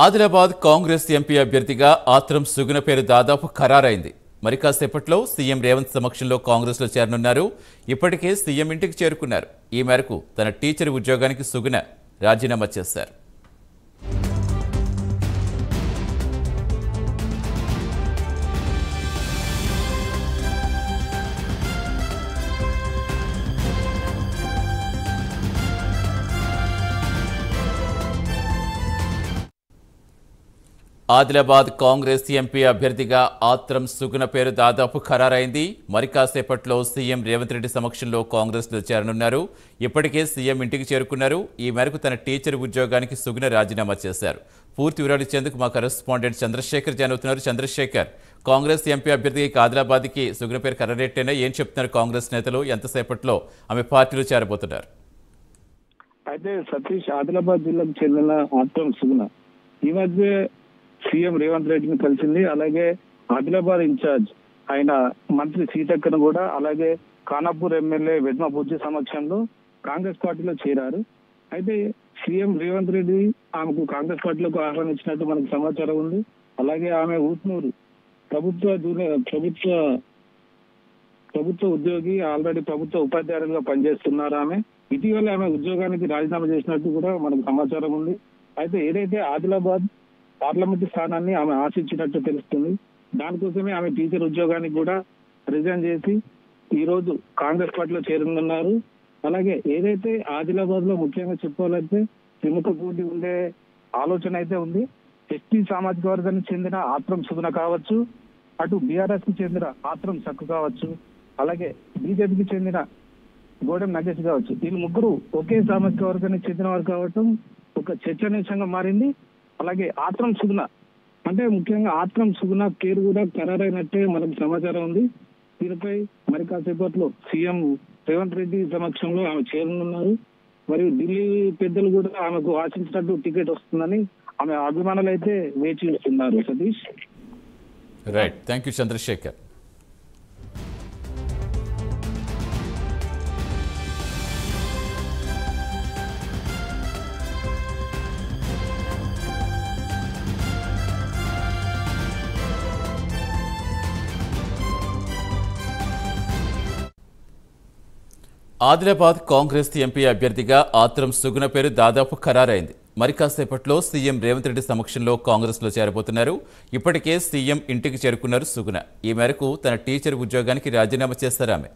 Adilabad Congress MP అభ్యర్థిగా ఆత్రం సుగుణ పేరు దాదాపు ఖరారైంది. మరి కాసేపట్లో సీఎం రేవంత్ సమక్షంలో కాంగ్రెస్లో చేరనున్నారు. ఇప్పటికే సీఎం ఇంటికి చేరుకున్నారు. ఈ మేరకు తన టీచర్ ఉద్యోగానికి సుగుణ రాజీనామా చేశారు. ఆదిలాబాద్ కాంగ్రెస్ ఎంపీ అభ్యర్థిగా ఆత్రం సుగుణ పేరు దాదాపు ఖరారైంది. మరి కాసేపట్లో సీఎం రేవంత్ రెడ్డి సమక్షంలో కాంగ్రెస్లో చేరనున్నారు. ఇప్పటికే సీఎం ఇంటికి చేరుకున్నారు. ఈ మేరకు తన టీచర్ ఉద్యోగానికి సుగుణ రాజీనామా చేశారు. పూర్తి వివరాలు ఇచ్చేందుకు మా కరెస్పాండెంట్ చంద్రశేఖర్ జాయిన్ అవుతున్నారు. చంద్రశేఖర్, కాంగ్రెస్ ఎంపీ అభ్యర్థికి ఆదిలాబాద్కి సుగుణ పేరు ఖరారైతేనే ఏం చెప్తున్నారు కాంగ్రెస్ నేతలు? ఎంతసేపట్లో ఆమె పార్టీలో చేరబోతున్నారు? అయితే సతీష్, ఆదిలాబాద్ జిల్లాకు చెందిన ఆత్రం సుగుణ ఈ మధ్య సీఎం రేవంత్ రెడ్డిని కలిసింది. అలాగే ఆదిలాబాద్ ఇన్ఛార్జ్ ఆయన మంత్రి సీతక్కను కూడా, అలాగే ఖానాపూర్ ఎమ్మెల్యే వెడ్మ బుజ్జి సమక్షంలో కాంగ్రెస్ పార్టీలో చేరారు. అయితే సీఎం రేవంత్ రెడ్డి ఆమెకు కాంగ్రెస్ పార్టీలోకి ఆహ్వానించినట్టు మనకు సమాచారం ఉంది. అలాగే ఆమె ఊట్నూరు ప్రభుత్వ ఉద్యోగి, ఆల్రెడీ ప్రభుత్వ ఉపాధ్యాయులుగా పనిచేస్తున్నారు. ఆమె ఇటీవల ఆమె ఉద్యోగానికి రాజీనామా చేసినట్టు కూడా మనకు సమాచారం ఉంది. అయితే ఏదైతే ఆదిలాబాద్ పార్లమెంటు స్థానాన్ని ఆమె ఆశించినట్టు తెలుస్తుంది. దానికోసమే ఆమె టీచర్ ఉద్యోగానికి కూడా రిజైన్ చేసి ఈ రోజు కాంగ్రెస్ పార్టీలో చేరనున్నారు. అలాగే ఏదైతే ఆదిలాబాద్ లో ముఖ్యంగా చెప్పాలంటే ప్రముఖ పోటీ ఉండే ఆలోచన అయితే ఉంది. ఎస్టీ సామాజిక వర్గానికి చెందిన ఆత్రం సుగుణ కావచ్చు, అటు బీఆర్ఎస్ కి చెందిన ఆత్రం సక్కు కావచ్చు, అలాగే బీజేపీకి చెందిన గోడెం నగేష్ కావచ్చు. వీళ్ళు ముగ్గురు ఒకే సామాజిక వర్గానికి చెందిన వారు కావటం ఒక చర్చనీయాంశంగా మారింది. అలాగే ఆత్రం సుగుణ అంటే ముఖ్యంగా ఆత్రం సుగుణ పేరు కూడా ఖరారైనట్టే మనకు సమాచారం ఉంది. దీనిపై మరి కాసేపట్లో సీఎం రేవంత్ రెడ్డి సమక్షంలో ఆమె చేరనున్నారు. మరియు ఢిల్లీ పెద్దలు కూడా ఆమెకు ఆశించినట్టు టికెట్ వస్తుందని ఆమె అభిమానులు అయితే వేచి చూస్తున్నారు. Satish, right, thank you Chandrashekar. Adilabad Congress MP అభ్యర్థిగా ఆత్రం సుగుణ పేరు దాదాపు ఖరారైంది. మరి కాసేపట్లో సీఎం రేవంత్ రెడ్డి సమక్షంలో కాంగ్రెస్లో చేరబోతున్నారు. ఇప్పటికే సీఎం ఇంటికి చేరుకున్నారు సుగుణ. ఈ మేరకు తన టీచర్ ఉద్యోగానికి రాజీనామా చేశారు ఆమె.